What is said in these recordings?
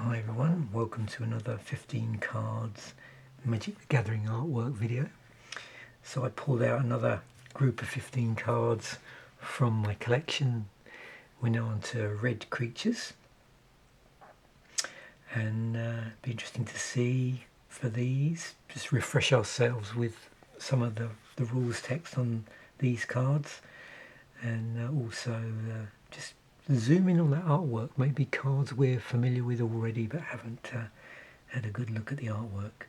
Hi everyone, welcome to another 15 cards Magic the Gathering artwork video. So I pulled out another group of 15 cards from my collection. We're now on to red creatures, and be interesting to see for these, just refresh ourselves with some of the rules text on these cards, and also just zoom in on that artwork, maybe cards we're familiar with already but haven't had a good look at the artwork.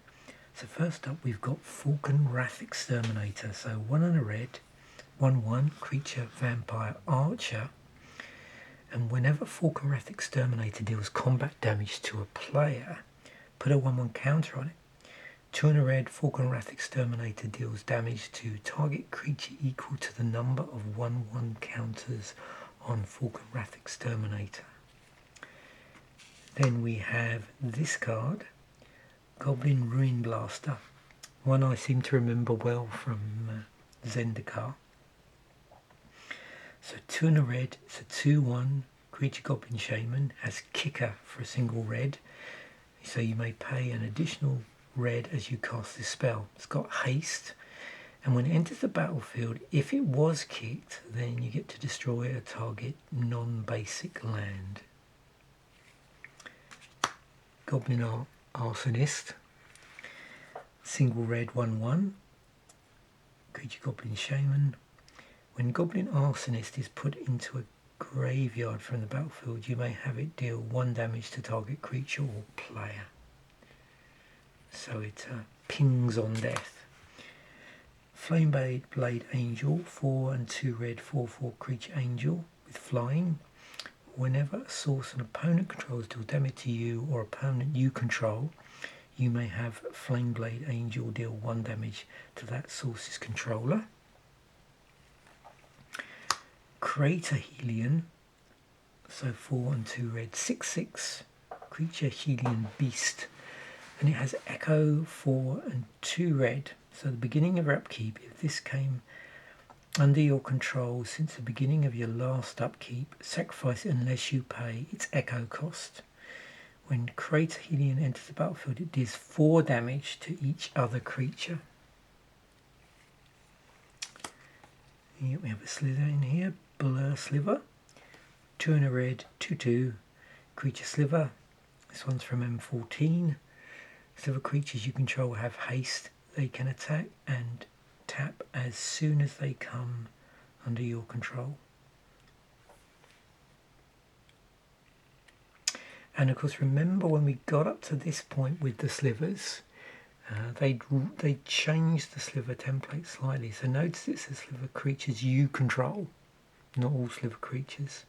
So first up we've got Falcon Wrath Exterminator. So 1 and a red, 1/1, creature, vampire, archer, and whenever Falcon Wrath Exterminator deals combat damage to a player, put a 1/1 counter on it. 2 and a red, Falcon Wrath Exterminator deals damage to target creature equal to the number of 1/1 counters on Falcon Wrath Exterminator. Then we have this card, Goblin Ruin Blaster, one I seem to remember well from Zendikar. So 2 and a red, it's a 2/1 creature Goblin Shaman, has kicker for a single red, so you may pay an additional red as you cast this spell. It's got haste, and when it enters the battlefield, if it was kicked, then you get to destroy a target non-basic land. Goblin Arsonist, single red 1/1, creature Goblin Shaman. When Goblin Arsonist is put into a graveyard from the battlefield, you may have it deal 1 damage to target creature or player. So it pings on death. Flameblade Angel, 4 and 2 red, 4/4 creature angel with flying. Whenever a source an opponent controls deal damage to you or opponent you control, you may have Flameblade Angel deal 1 damage to that source's controller. Crater Helion, so 4 and 2 red, 6/6 creature Helion beast, and it has Echo, 4 and 2 red. So at the beginning of your upkeep, if this came under your control since the beginning of your last upkeep, sacrifice it unless you pay its Echo cost. When Crater Helion enters the battlefield, it deals 4 damage to each other creature. Here we have a Slither in here, Blur Sliver, 2 and a red, 2/2 creature Sliver. This one's from M14. Sliver creatures you control have haste. They can attack and tap as soon as they come under your control. And of course, remember when we got up to this point with the slivers, they changed the sliver template slightly. So notice it says sliver creatures you control, not all sliver creatures.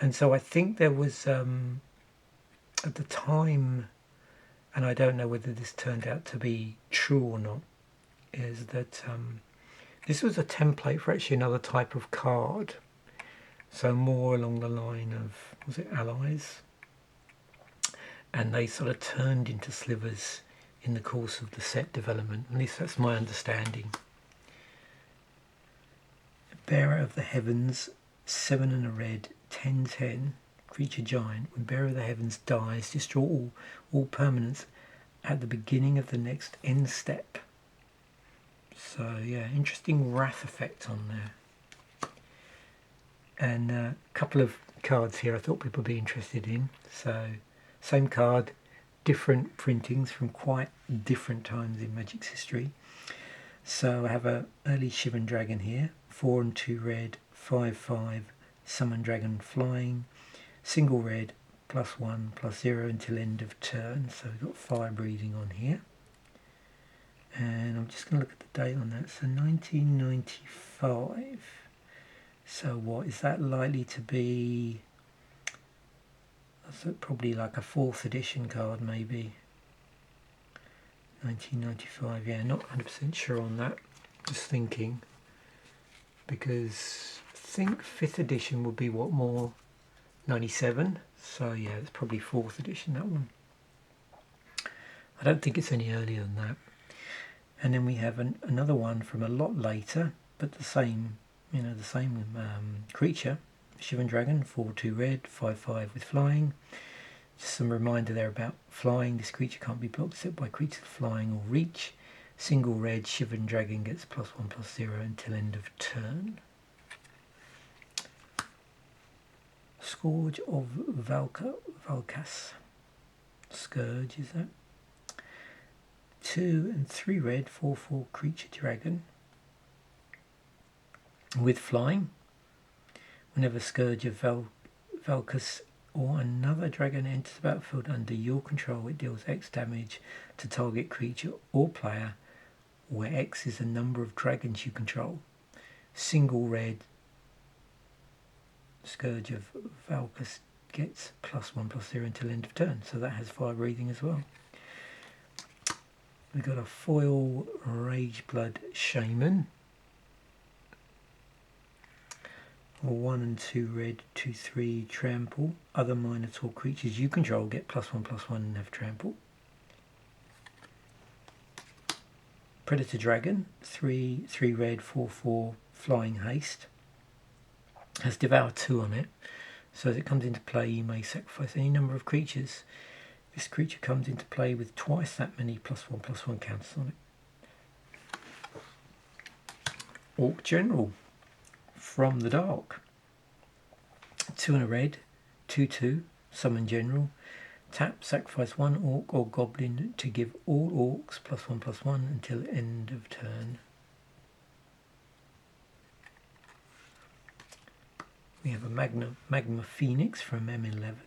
And so I think there was, at the time, and I don't know whether this turned out to be true or not, is that this was a template for actually another type of card. So more along the line of, was it allies? And they sort of turned into slivers in the course of the set development. At least that's my understanding. Bearer of the Heavens, 7 and a red, 10/10. Creature giant. When Bearer of the Heavens dies, destroy all permanents at the beginning of the next end step. So yeah, interesting wrath effect on there. And a couple of cards here I thought people would be interested in. So same card, different printings from quite different times in Magic's history. So I have a early Shivan Dragon here, 4 and 2 red, 5/5 Summon Dragon flying. Single red, +1/+0 until end of turn. So we've got fire breathing on here. And I'm just going to look at the date on that. So 1995. So what is that likely to be? That's probably like a 4th edition card maybe. 1995, yeah, not 100% sure on that. Just thinking. Because I think 5th edition would be what more? 97, so yeah, it's probably 4th edition, that one. I don't think it's any earlier than that. And then we have another one from a lot later, but the same, the same creature, Shivan Dragon, 4/2 red, 5/5 with flying. Just some reminder there about flying. This creature can't be blocked except by creatures flying or reach. Single red, Shivering Dragon gets +1/+0 until end of turn. Scourge of Valkas. Scourge, is that? 2 and 3 red, 4/4 creature dragon. With flying. Whenever Scourge of Valkas or another dragon enters the battlefield under your control, it deals X damage to target creature or player, where X is the number of dragons you control. Single red, Scourge of Valkas gets +1/+0 until end of turn, so that has fire breathing as well. We've got a foil Rageblood Shaman. 1 and 2 red, 2/3 trample. Other Minotaur creatures you control get +1/+1 and have trample. Predator Dragon, 3 red, 4/4 flying haste. Has Devour 2 on it, so as it comes into play you may sacrifice any number of creatures. This creature comes into play with twice that many +1/+1 counters on it. Orc General, From the Dark. 2 and a red, 2/2, Summon General. Tap, sacrifice 1 orc or goblin to give all orcs +1/+1 until end of turn. We have a Magma Phoenix from M11.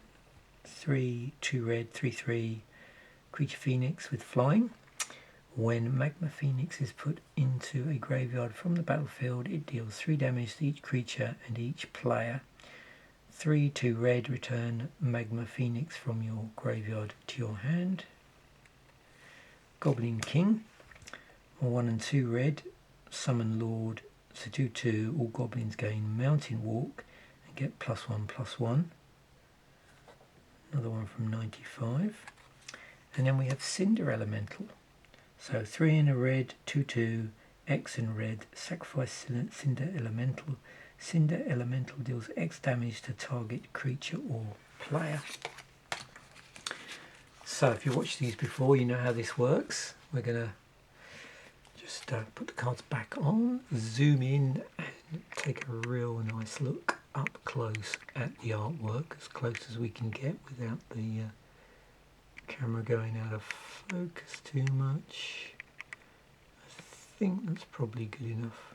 3, 2 red, 3/3 creature phoenix with flying. When Magma Phoenix is put into a graveyard from the battlefield, it deals 3 damage to each creature and each player. 3, 2 red, return Magma Phoenix from your graveyard to your hand. Goblin King, 1 and 2 red, Summon Lord, so 2/2, all goblins gain Mountain Walk and get +1/+1. Another one from 95. And then we have Cinder Elemental. So 3 and a red, 2/2, X and red, sacrifice Cinder Elemental. Cinder Elemental deals X damage to target creature or player. So if you watched these before, you know how this works. We're going to just put the cards back on, zoom in and take a real nice look up close at the artwork, as close as we can get without the camera going out of focus too much. I think that's probably good enough.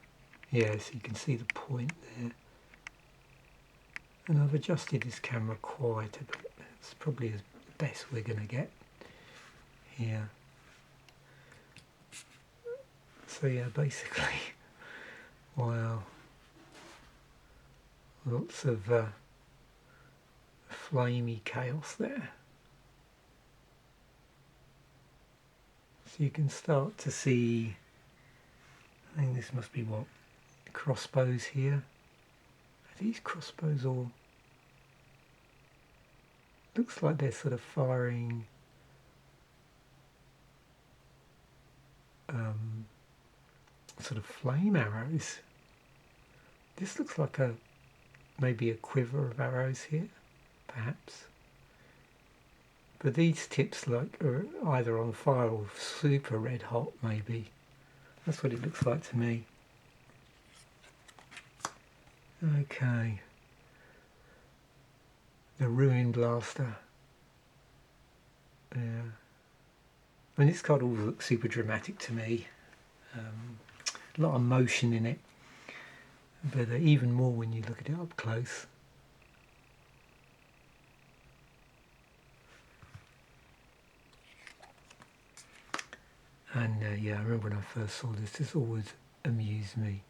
Yeah, so you can see the point there. And I've adjusted this camera quite a bit. It's probably the best we're going to get here. So yeah, basically, wow, lots of flamey chaos there. So you can start to see, I think this must be what, crossbows here. Are these crossbows or, looks like they're sort of firing sort of flame arrows. This looks like maybe a quiver of arrows here, perhaps. But these tips are either on fire or super red hot, maybe. That's what it looks like to me. Okay. The Ruin Blaster. Yeah. I mean, this card always looks super dramatic to me. A lot of motion in it. But even more when you look at it up close. And yeah, I remember when I first saw this always amused me.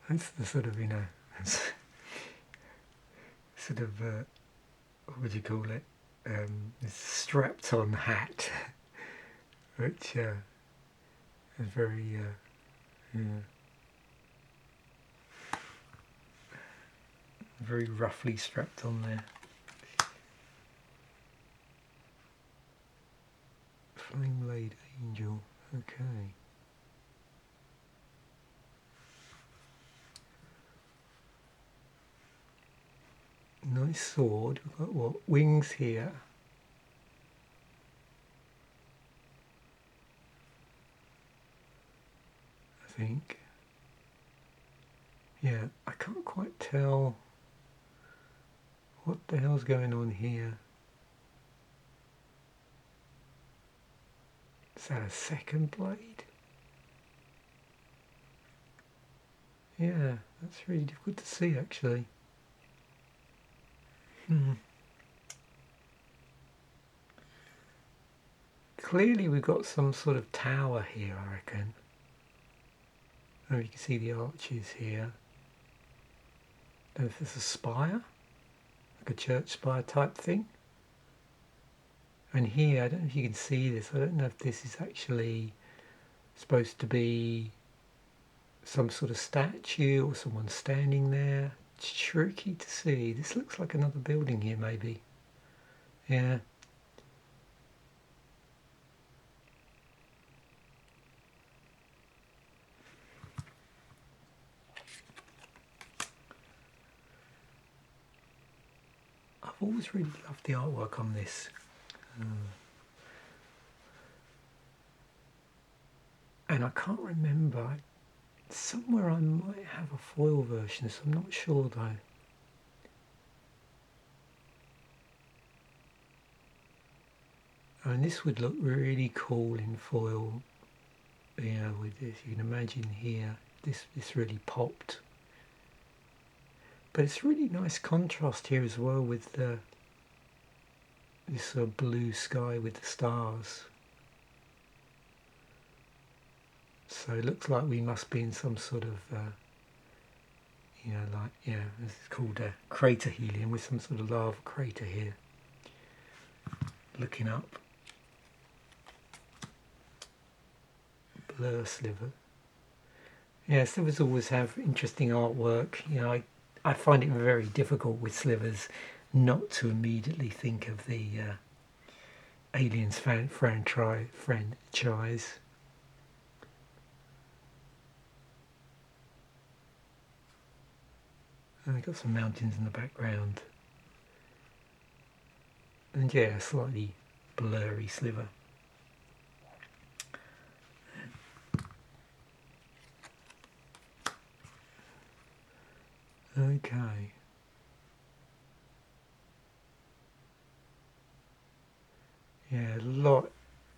That's the sort of, sort of, what would you call it? This strapped on hat, which is very, very roughly strapped on there. Flame Blade Angel, okay. nice sword. We've got what, wings here. I think. Yeah, I can't quite tell what the hell's going on here. Is that a second blade? Yeah, that's really difficult to see actually. Clearly we've got some sort of tower here, I reckon. Oh, you can see the arches here. I don't know if it's a spire, like a church spire type thing. And here, I don't know if you can see this, I don't know if this is actually supposed to be some sort of statue or someone standing there. It's tricky to see. This looks like another building here maybe. Yeah. I've always really loved the artwork on this. And I can't remember. Somewhere I might have a foil version, so I'm not sure though. And this would look really cool in foil. Yeah, with this, you can imagine here, this really popped. But it's really nice contrast here as well with this sort of blue sky with the stars. So it looks like we must be in some sort of, this is called a crater helium with some sort of lava crater here. Looking up. Blur sliver. Yeah, slivers always have interesting artwork. You know, I find it very difficult with slivers not to immediately think of the Aliens franchise. And we've got some mountains in the background. And yeah, a slightly blurry sliver. Okay. Yeah, a lot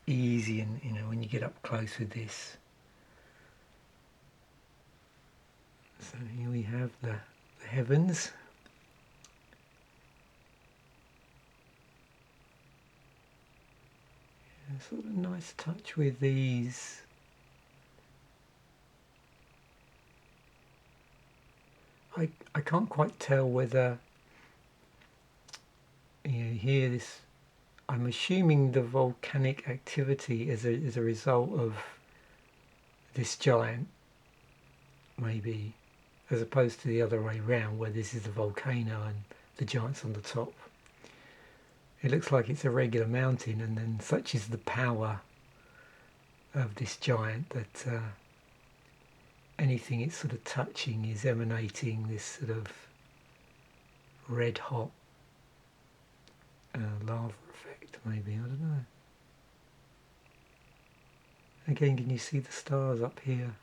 easier, you know, when you get up close with this. So here we have the heavens. Yeah, sort of nice touch with these. I can't quite tell whether, you know, here this, I'm assuming the volcanic activity is a result of this giant, maybe, as opposed to the other way round where this is the volcano and the giant's on the top. It looks like it's a regular mountain, and then such is the power of this giant that anything it's sort of touching is emanating this sort of red hot lava effect, maybe, I don't know. Again, can you see the stars up here?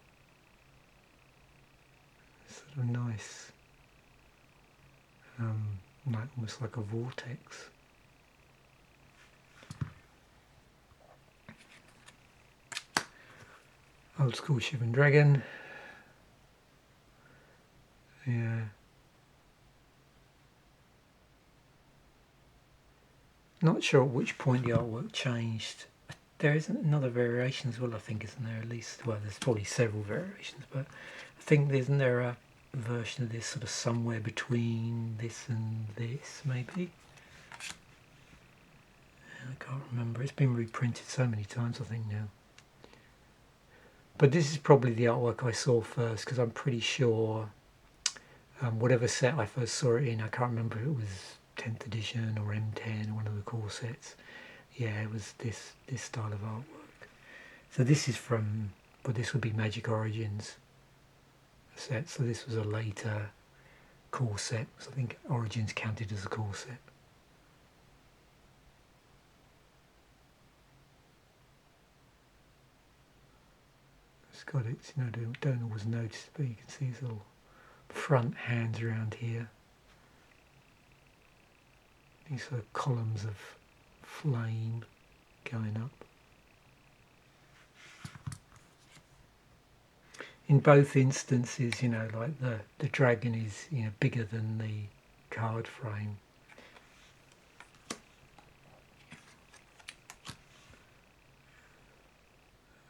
Sort of nice, like almost like a vortex. Old school ship and dragon. Yeah. Not sure at which point the artwork changed. There isn't another variation as well, I think, isn't there? At least, well, there's probably several variations, but I think isn't there a version of this sort of somewhere between this and this, maybe? I can't remember. It's been reprinted so many times, I think, now. But this is probably the artwork I saw first, because I'm pretty sure whatever set I first saw it in, I can't remember if it was 10th edition or M10 or one of the core sets. Yeah, it was this style of artwork. So this is from, well, this would be Magic Origins set. So this was a later core set, so I think Origins counted as a core set. It's got its, don't always notice, but you can see his little front hands around here. These sort of columns of flame going up. In both instances, like the dragon is, bigger than the card frame.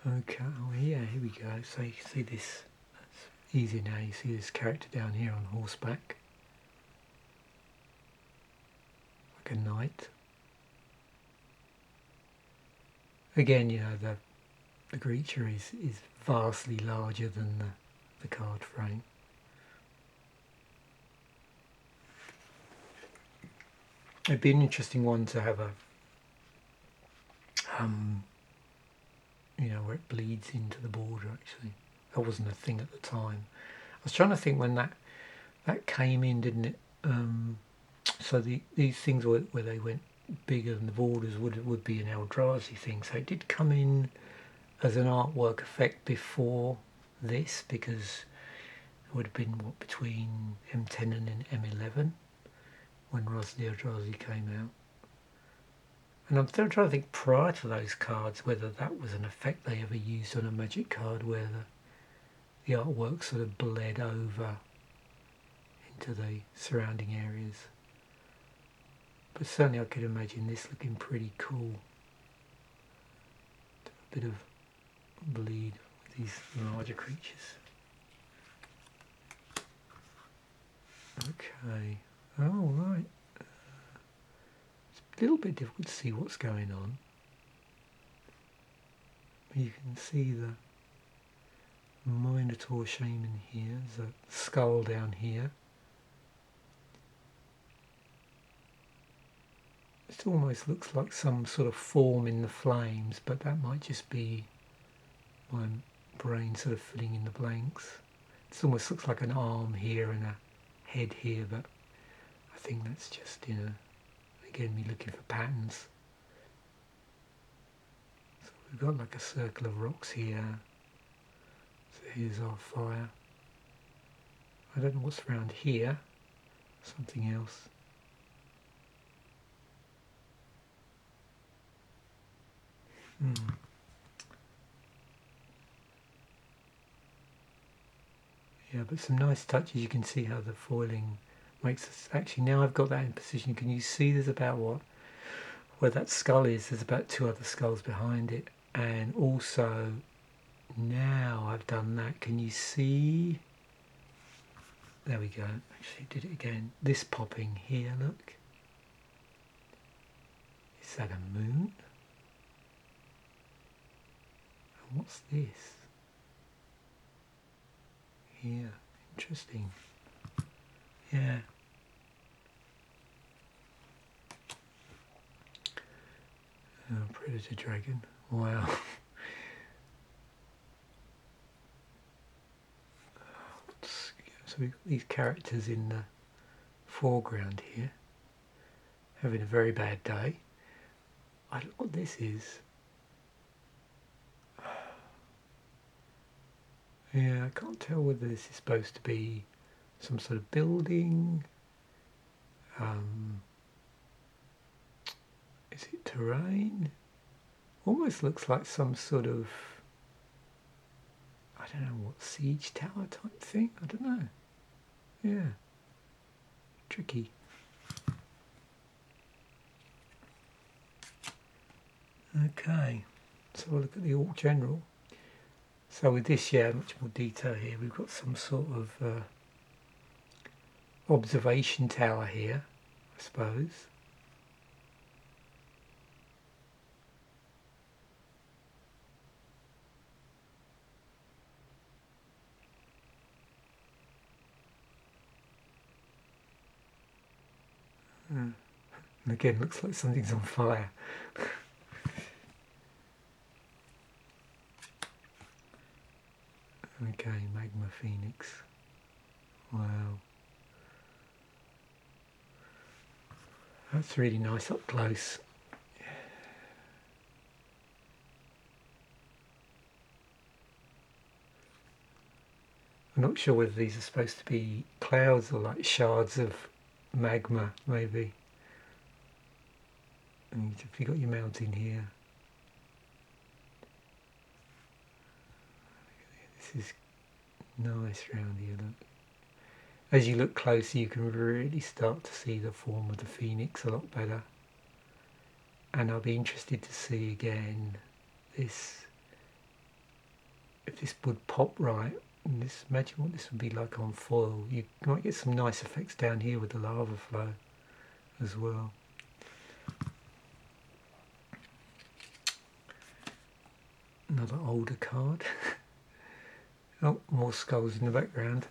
Okay, oh yeah, here we go. So you can see this, that's easy now. You see this character down here on horseback, like a knight. Again, the creature is vastly larger than the card frame. It'd be an interesting one to have a, where it bleeds into the border. Actually, that wasn't a thing at the time. I was trying to think when that came in, didn't it? So these things where they went bigger than the borders would be an Eldrazi thing. So it did come in as an artwork effect before this, because it would have been between M10 and M11 when Rise of the Eldrazi came out. And I'm still trying to think prior to those cards whether that was an effect they ever used on a Magic card, where the artwork sort of bled over into the surrounding areas. But certainly I could imagine this looking pretty cool. A bit of bleed with these larger creatures. Okay. Oh, right. It's a little bit difficult to see what's going on. You can see the Minotaur Shaman here. There's a skull down here. It almost looks like some sort of form in the flames, but that might just be my brain sort of filling in the blanks. It almost looks like an arm here and a head here, but I think that's just, again, me looking for patterns. So we've got like a circle of rocks here. So here's our fire. I don't know what's around here. Something else. Yeah, but some nice touches. You can see how the foiling makes us. Actually, now I've got that in position. Can you see there's about where that skull is? There's about 2 other skulls behind it. And also, now I've done that, can you see? There we go. Actually did it again. This popping here, look. Is that a moon? And what's this? Here. Interesting. Yeah. Oh, Predator Dragon. Wow. So we've got these characters in the foreground here, having a very bad day. I don't know what this is. Yeah, I can't tell whether this is supposed to be some sort of building. Is it terrain? Almost looks like some sort of, I don't know what, siege tower type thing? I don't know. Yeah. Tricky. Okay. So we'll look at the Orc General. So with this, yeah, much more detail here. We've got some sort of observation tower here, I suppose. And again, looks like something's on fire. Okay, Magma Phoenix. Wow. That's really nice up close. I'm not sure whether these are supposed to be clouds or like shards of magma, maybe. And if you've got your mountain here, this is nice round here. Look. As you look closer, you can really start to see the form of the phoenix a lot better. And I'll be interested to see again this, if this would pop right. And this, imagine what this would be like on foil. You might get some nice effects down here with the lava flow as well. Another older card. Oh, more skulls in the background.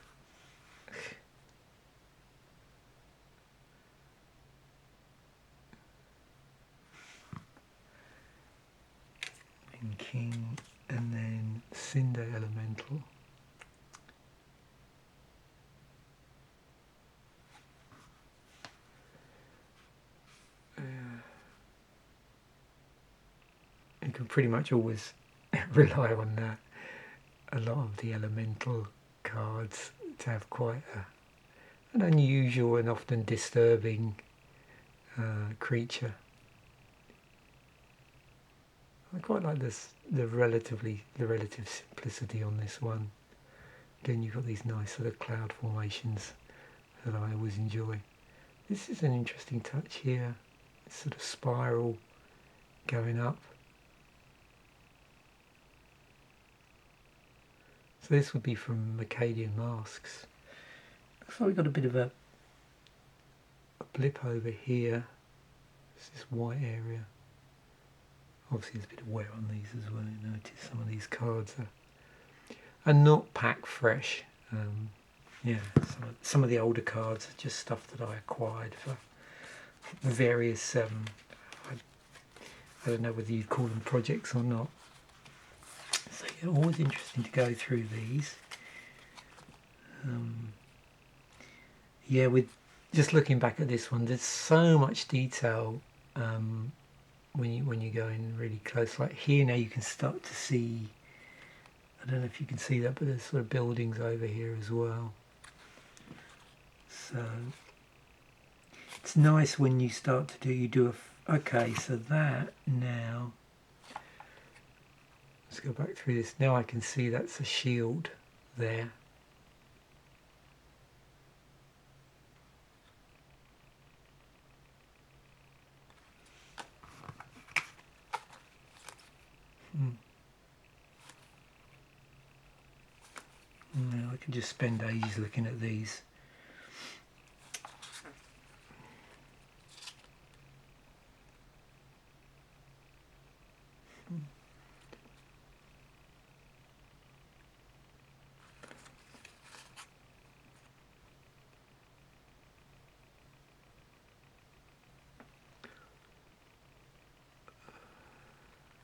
And King, and then Cinder Elemental. You can pretty much always rely on that. A lot of the elemental cards to have quite an unusual and often disturbing creature. I quite like this, the relative simplicity on this one. Again, you've got these nice sort of cloud formations that I always enjoy. This is an interesting touch here. It's sort of spiral going up. So this would be from Macadian Masks. Looks like we've got a bit of a blip over here. It's this white area. Obviously there's a bit of wear on these as well. You notice some of these cards are not packed fresh. Yeah, some of the older cards are just stuff that I acquired for various, I don't know whether you'd call them projects or not. So yeah, always interesting to go through these. Yeah, with just looking back at this one, there's so much detail when you go in really close. Like here now you can start to see, I don't know if you can see that, but there's sort of buildings over here as well. So it's nice when you start to do okay, so that now, let's go back through this. Now I can see that's a shield there. Now I can just spend ages looking at these.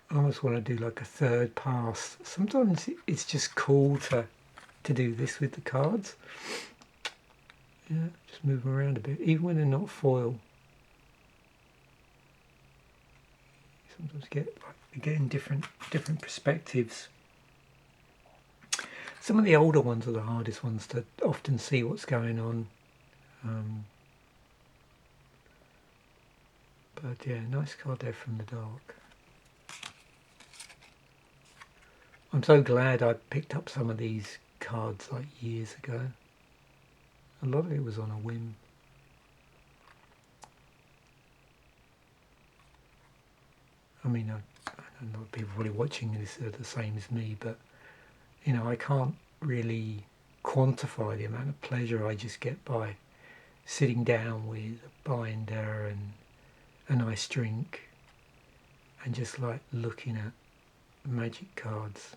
I almost want to do like a third pass. Sometimes it's just cool to do this with the cards. Yeah, just move them around a bit, even when they're not foil. Sometimes getting different perspectives. Some of the older ones are the hardest ones to often see what's going on. But yeah, nice card there from the dark. I'm so glad I picked up some of these cards like years ago. A lot of it was on a whim. I mean, I don't know if people probably watching this are the same as me, but you know, I can't really quantify the amount of pleasure I just get by sitting down with a binder and a nice drink and just like looking at magic cards.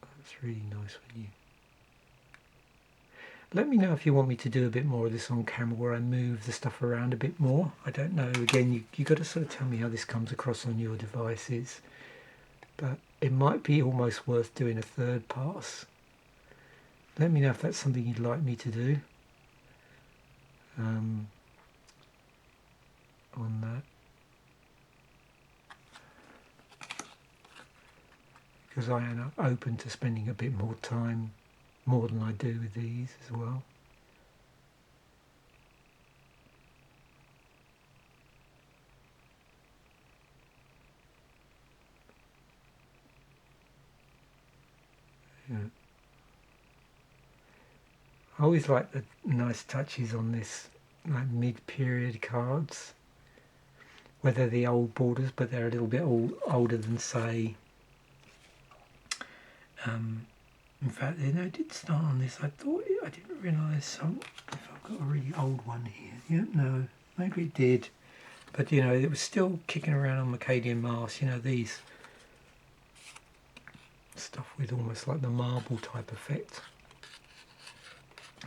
That's really nice when you... Let me know if you want me to do a bit more of this on camera where I move the stuff around a bit more. I don't know, again, you got to sort of tell me how this comes across on your devices. But it might be almost worth doing a third pass. Let me know if that's something you'd like me to do. on that, because I am open to spending a bit more time, more than I do with these as well. Yeah. I always like the nice touches on this, like mid-period cards, whether the old borders, but they're a little bit older than, say, in fact, you know, it did start on this. I didn't realise some, if I've got a really old one here. Yeah, no, maybe it did. But, you know, it was still kicking around on Macadian Mars, you know, these stuff with almost like the marble type effect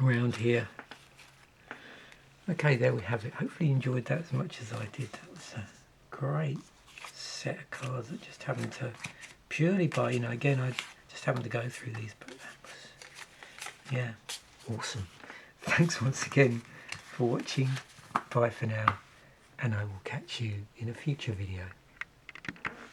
around here. Okay, there we have it. Hopefully you enjoyed that as much as I did. That was a great set of cards that just happened to, purely by, you know, again, I just happened to go through these, but that was, yeah, awesome. Thanks once again for watching. Bye for now, and I will catch you in a future video.